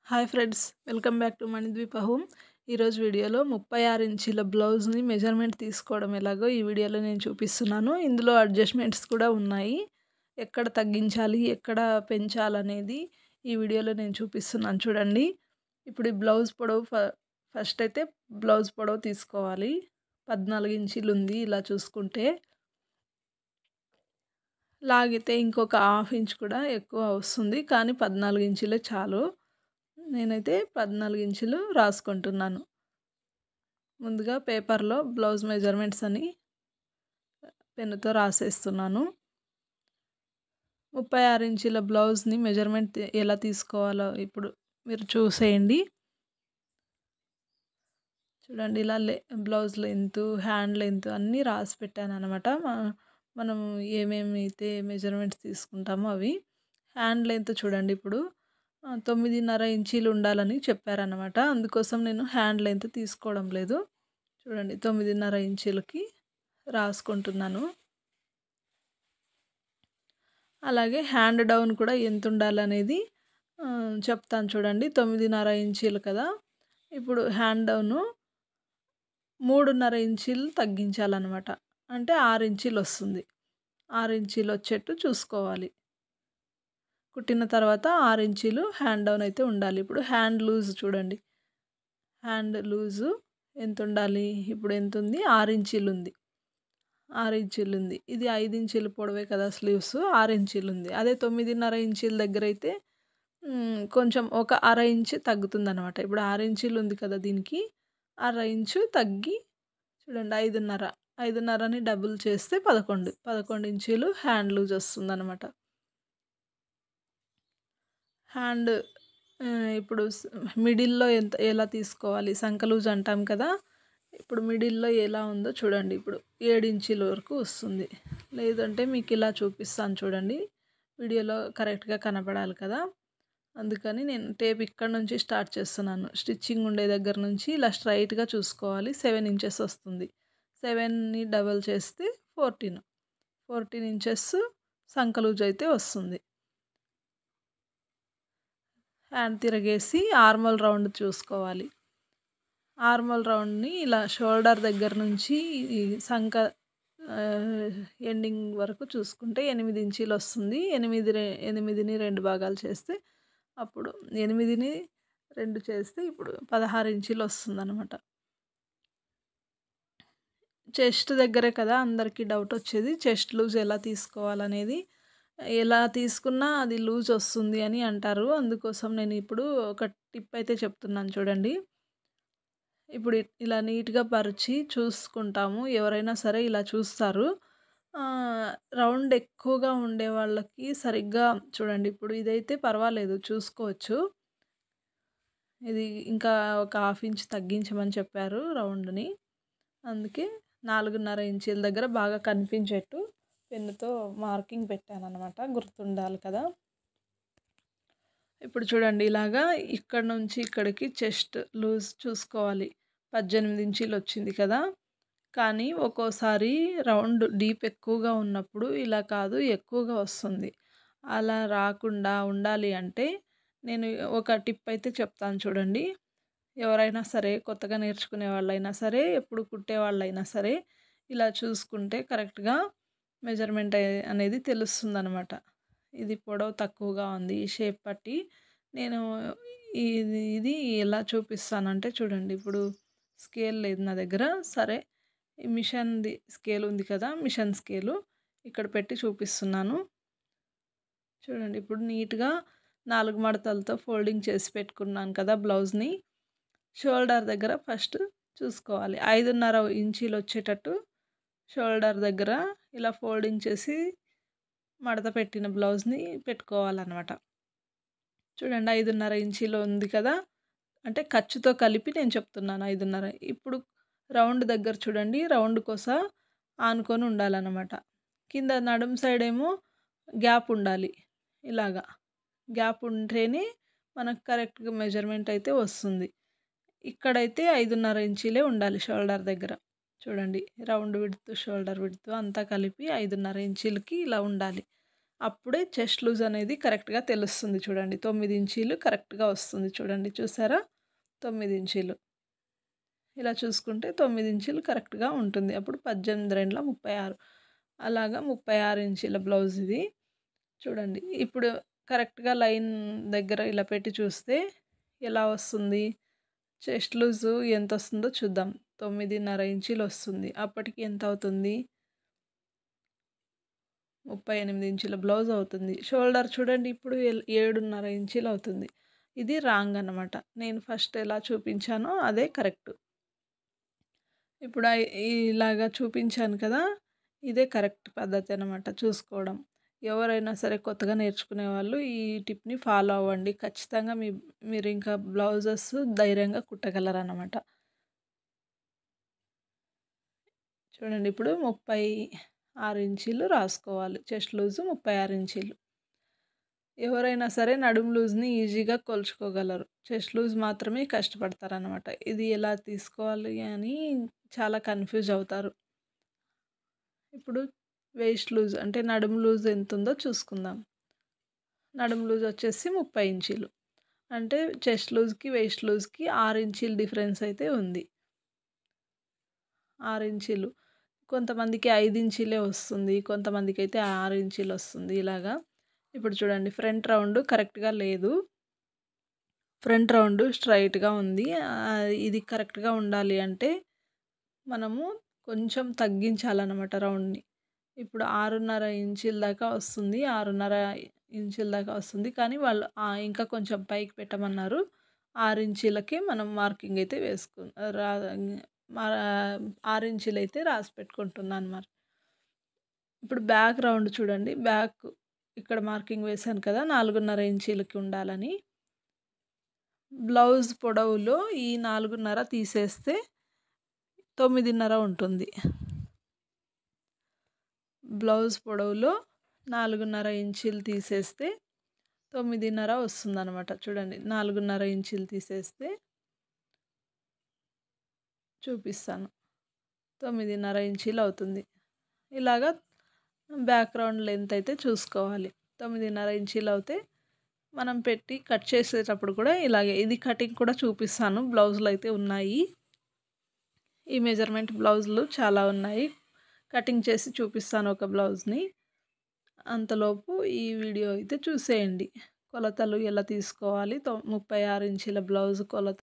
Hi friends, welcome back to Manidweepa home. ఈరోజు వీడియోలో 36 ఇంచీల బ్లౌజ్ని మెజర్మెంట్ తీసుకోవడం ఎలాగో ఈ వీడియోలో నేను చూపిస్తున్నాను. ఇందులో అడ్జస్ట్మెంట్స్ కూడా ఉన్నాయి. ఎక్కడ తగ్గించాలి, ఎక్కడ పెంచాలనేది ఈ వీడియోలో నేను చూపిస్తున్నాను చూడండి. ఇప్పుడు ఈ బ్లౌజ్ పొడవు ఫస్ట్ అయితే బ్లౌజ్ పొడవు తీసుకోవాలి. 14 ఇంచీలు ఉంది. ఇలా చూసుకుంటే లాగితే ఇంకొక హాఫ్ ఇంచ్ కూడా ఎక్కువ వస్తుంది, కానీ 14 ఇంచీలే చాలు. నేనైతే 14 ఇంచులు రాసుకుంటున్నాను. ముందుగా పేపర్లో బ్లౌజ్ మెజర్మెంట్స్ అని పెన్నుతో రాసేస్తున్నాను. 36 ఇంచుల బ్లౌజ్ని మెజర్మెంట్ ఎలా తీసుకోవాలో ఇప్పుడు మీరు చూసేయండి. చూడండి, ఇలా బ్లౌజ్ లెంత్, హ్యాండ్ లెంత్ అన్నీ రాసి పెట్టాను అనమాట. మనం ఏమేమైతే మెజర్మెంట్స్ తీసుకుంటామో అవి. హ్యాండ్ లెంత్ చూడండి, ఇప్పుడు 9.5 ఇంచీలు ఉండాలని చెప్పారనమాట. అందుకోసం నేను హ్యాండ్ లెంత్ తీసుకోవడం లేదు. చూడండి, 9.5 ఇంచీలకి రాసుకుంటున్నాను. అలాగే హ్యాండ్ డౌన్ కూడా ఎంత ఉండాలనేది చెప్తాను చూడండి. 9.5 ఇంచీలు కదా, ఇప్పుడు హ్యాండ్ డౌను 3.5 ఇంచీలు తగ్గించాలన్నమాట. అంటే 6 ఇంచీలు వస్తుంది. 6 ఇంచీలు వచ్చేట్టు చూసుకోవాలి. కుట్టిన తర్వాత 6 ఇంచీలు హ్యాండ్ డౌన్ అయితే ఉండాలి. ఇప్పుడు హ్యాండ్ లూజ్ చూడండి, హ్యాండ్ లూజు ఎంత ఉండాలి? ఇప్పుడు ఎంత ఉంది? 6 ఇంచీలు ఉంది. 6 ఇంచీలు ఉంది. ఇది 5 ఇంచీలు పొడవే కదా స్లీవ్స్, 6 ఇంచీలు ఉంది. అదే 9.5 ఇంచీల దగ్గర అయితే కొంచెం ఒక అర ఇంచు తగ్గుతుంది అనమాట. ఇప్పుడు 6 ఇంచీలు ఉంది కదా, దీనికి అర ఇంచు తగ్గి చూడండి 5.5ని డబుల్ చేస్తే 11 ఇంచీలు హ్యాండ్ లూజ్ వస్తుంది అనమాట. హ్యాండ్ ఇప్పుడు మిడిల్లో ఎలా తీసుకోవాలి? సంక లూజ్ అంటాం కదా, ఇప్పుడు మిడిల్లో ఎలా ఉందో చూడండి. ఇప్పుడు 7 ఇంచీల వరకు వస్తుంది. లేదంటే మీకు ఇలా చూపిస్తాను చూడండి, వీడియోలో కరెక్ట్గా కనపడాలి కదా, అందుకని నేను టేప్ ఇక్కడ నుంచి స్టార్ట్ చేస్తున్నాను. స్టిచ్చింగ్ ఉండే దగ్గర నుంచి ఇలా స్ట్రైట్గా చూసుకోవాలి. 7 ఇంచెస్ వస్తుంది. 7ని డబల్ చేస్తే 14 ఇంచెస్ సంక లూజ్ అయితే వస్తుంది. హ్యాండ్ తిరగేసి ఆర్మల్ రౌండ్ చూసుకోవాలి. ఆర్మల్ రౌండ్ని ఇలా షోల్డర్ దగ్గర నుంచి సంక ఎండింగ్ వరకు చూసుకుంటే 8 ఇంచీలు వస్తుంది. 8ని 2 భాగాలు చేస్తే అప్పుడు 8ని 2 చేస్తే ఇప్పుడు 16 ఇంచీలు వస్తుంది అనమాట. చెస్ట్ దగ్గరే కదా అందరికీ డౌట్ వచ్చేది, చెస్ట్ లూజ్ ఎలా తీసుకోవాలనేది. ఎలా తీసుకున్నా అది లూజ్ వస్తుంది అని అంటారు. అందుకోసం నేను ఇప్పుడు ఒక టిప్ అయితే చెప్తున్నాను చూడండి. ఇప్పుడు ఇలా నీట్గా పరిచి చూసుకుంటాము. ఎవరైనా సరే ఇలా చూస్తారు. రౌండ్ ఎక్కువగా ఉండే వాళ్ళకి సరిగ్గా చూడండి. ఇప్పుడు ఇదైతే పర్వాలేదు, చూసుకోవచ్చు. ఇది ఇంకా ఒక హాఫ్ ఇంచ్ తగ్గించమని చెప్పారు రౌండ్ని. అందుకే 4.5 ఇంచీల దగ్గర బాగా కనిపించేట్టు పెన్నుతో మార్కింగ్ పెట్టాను అనమాట, గుర్తుండాలి కదా. ఇప్పుడు చూడండి, ఇలాగా ఇక్కడ నుంచి ఇక్కడికి చెస్ట్ లూజ్ చూసుకోవాలి. 18 ఇంచీలు వచ్చింది కదా, కానీ ఒక్కోసారి రౌండ్ డీప్ ఎక్కువగా ఉన్నప్పుడు ఇలా కాదు, ఎక్కువగా వస్తుంది. అలా రాకుండా ఉండాలి అంటే నేను ఒక టిప్ అయితే చెప్తాను చూడండి. ఎవరైనా సరే, కొత్తగా నేర్చుకునే వాళ్ళైనా సరే, ఎప్పుడు కుట్టే వాళ్ళైనా సరే, ఇలా చూసుకుంటే కరెక్ట్గా మెజర్మెంట్ అనేది తెలుస్తుందన్నమాట. ఇది పొడవు తక్కువగా ఉంది, ఈ షేప్ పట్టి నేను ఇది ఎలా చూపిస్తానంటే చూడండి. ఇప్పుడు స్కేల్ లేదు నా దగ్గర, సరే మిషన్ది స్కేల్ ఉంది కదా, మిషన్ స్కేలు ఇక్కడ పెట్టి చూపిస్తున్నాను చూడండి. ఇప్పుడు నీట్గా 4 మడతలతో ఫోల్డింగ్ చేసి పెట్టుకున్నాను కదా బ్లౌజ్ని. షోల్డర్ దగ్గర ఫస్ట్ చూసుకోవాలి. 5.5 ఇంచీలు వచ్చేటట్టు షోల్డర్ దగ్గర ఇలా ఫోల్డింగ్ చేసి మడత పెట్టిన బ్లౌజ్ని పెట్టుకోవాలన్నమాట. చూడండి, 5.5 ఇంచీలు ఉంది కదా, అంటే ఖర్చుతో కలిపి నేను చెప్తున్నాను 5.5. ఇప్పుడు రౌండ్ దగ్గర చూడండి, రౌండ్ కొస ఆనుకొని ఉండాలన్నమాట. కింద నడుము సైడ్ ఏమో గ్యాప్ ఉండాలి. ఇలాగా గ్యాప్ ఉంటేనే మనకు కరెక్ట్గా మెజర్మెంట్ అయితే వస్తుంది. ఇక్కడైతే 5.5 ఇంచీలే ఉండాలి షోల్డర్ దగ్గర. చూడండి, రౌండ్ విడ్త్, షోల్డర్ విడ్త్ అంతా కలిపి 5.5 ఇంచీలకి ఇలా ఉండాలి. అప్పుడే చెస్ట్ లూజ్ అనేది కరెక్ట్‌గా తెలుస్తుంది చూడండి. 9 ఇంచీలు కరెక్ట్‌గా వస్తుంది చూడండి. చూసారా? 9 ఇంచీలు. ఇలా చూసుకుంటే 9 ఇంచీలు కరెక్ట్‌గా ఉంటుంది. అప్పుడు 18 రెండ్ల 36. అలాగా 36 ఇంచీల బ్లౌజ్ ఇది. చూడండి. ఇప్పుడు కరెక్ట్‌గా లైన్ దగ్గర ఇలా పెట్టి చూస్తే ఎలా వస్తుంది? చెస్ట్ లూజు ఎంతొస్తుందో చూద్దాం. 9.5 ఇంచీలు వస్తుంది. అప్పటికి ఎంత అవుతుంది? 38 ఇంచుల బ్లౌజ్ అవుతుంది. షోల్డర్ చూడండి ఇప్పుడు 7.5 ఇంచీలు అవుతుంది. ఇది రాంగ్ అన్నమాట. నేను ఫస్ట్ ఎలా చూపించానో అదే కరెక్ట్. ఇప్పుడు ఇలాగా చూపించాను కదా! ఇదే కరెక్ట్ పద్ధతి అన్నమాట చూసుకోవడం. ఎవరైనా సరే కొత్తగా నేర్చుకునే వాళ్ళు ఈ టిప్‌ని ఫాలో అవ్వండి. ఖచ్చితంగా మీరు ఇంకా బ్లౌజెస్ ధైర్యంగా కుట్టగలరన్నమాట. చూడండి ఇప్పుడు 36 ఇంచీలు రాసుకోవాలి. చెస్ట్ లూజు 36 ఇంచీలు. ఎవరైనా సరే నడుము లూజ్‌ని ఈజీగా కొలుచుకోగలరు. చెస్ట్ లూజ్ మాత్రమే కష్టపడతారనమాట. ఇది ఎలా తీసుకోవాలి అని చాలా కన్‌ఫ్యూజ్ అవుతారు. ఇప్పుడు వేస్ట్ లూజ్ అంటే నడుము లూజ్ ఎంతుందో చూసుకుందాం. నడుము లూజ్ వచ్చేసి 30 ఇంచీలు. అంటే చెస్ట్ లూజ్‌కి, వేస్ట్ లూజ్‌కి 6 ఇంచీలు డిఫరెన్స్ అయితే ఉంది. 6 ఇంచీలు. కొంతమందికి 5 ఇంచీలే వస్తుంది. కొంతమందికైతే 6 ఇంచీలు వస్తుంది ఇలాగా. ఇప్పుడు చూడండి ఫ్రంట్ రౌండ్ కరెక్ట్‌గా లేదు. ఫ్రంట్ రౌండ్ స్ట్రెయిట్‌గా ఉంది. ఇది కరెక్ట్‌గా ఉండాలి అంటే మనము కొంచెం తగ్గించాలన్నమాట రౌండ్‌ని. ఇప్పుడు 6.5 ఇంచీల దాకా వస్తుంది. 6.5 ఇంచుల దాకా వస్తుంది. కానీ వాళ్ళు ఇంకా కొంచెం పైకి పెట్టమన్నారు. 6 ఇంచీలకే మనం మార్కింగ్ అయితే రా 6 ఇంచీలైతే రాసి పెట్టుకుంటున్నాను మరి. ఇప్పుడు బ్యాక్ రౌండ్ చూడండి. బ్యాక్ ఇక్కడ మార్కింగ్ వేశాను కదా! 4.5 ఇంచీలకి ఉండాలని. బ్లౌజ్ పొడవులో ఈ 4.5 తీసేస్తే 9.5 ఉంటుంది. బ్లౌజ్ పొడవులో 4.5 ఇంచీలు తీసేస్తే 9.5 వస్తుందన్నమాట. చూడండి 4.5 ఇంచీలు తీసేస్తే చూపిస్తాను. 9.5 ఇంచీలు అవుతుంది. ఇలాగా బ్యాక్‌గ్రౌండ్ లెంత్ అయితే చూసుకోవాలి. 9.5 ఇంచీలు అవుతే మనం పెట్టి కట్ చేసేటప్పుడు కూడా ఇలాగే ఇది కటింగ్ కూడా చూపిస్తాను. బ్లౌజులు అయితే ఉన్నాయి. ఈ మెజర్‌మెంట్ బ్లౌజులు చాలా ఉన్నాయి. కటింగ్ చేసి చూపిస్తాను ఒక బ్లౌజ్‌ని. అంతలోపు ఈ వీడియో అయితే చూసేయండి. కొలతలు ఎలా తీసుకోవాలి 36 ఇంచీల బ్లౌజ్ కొలత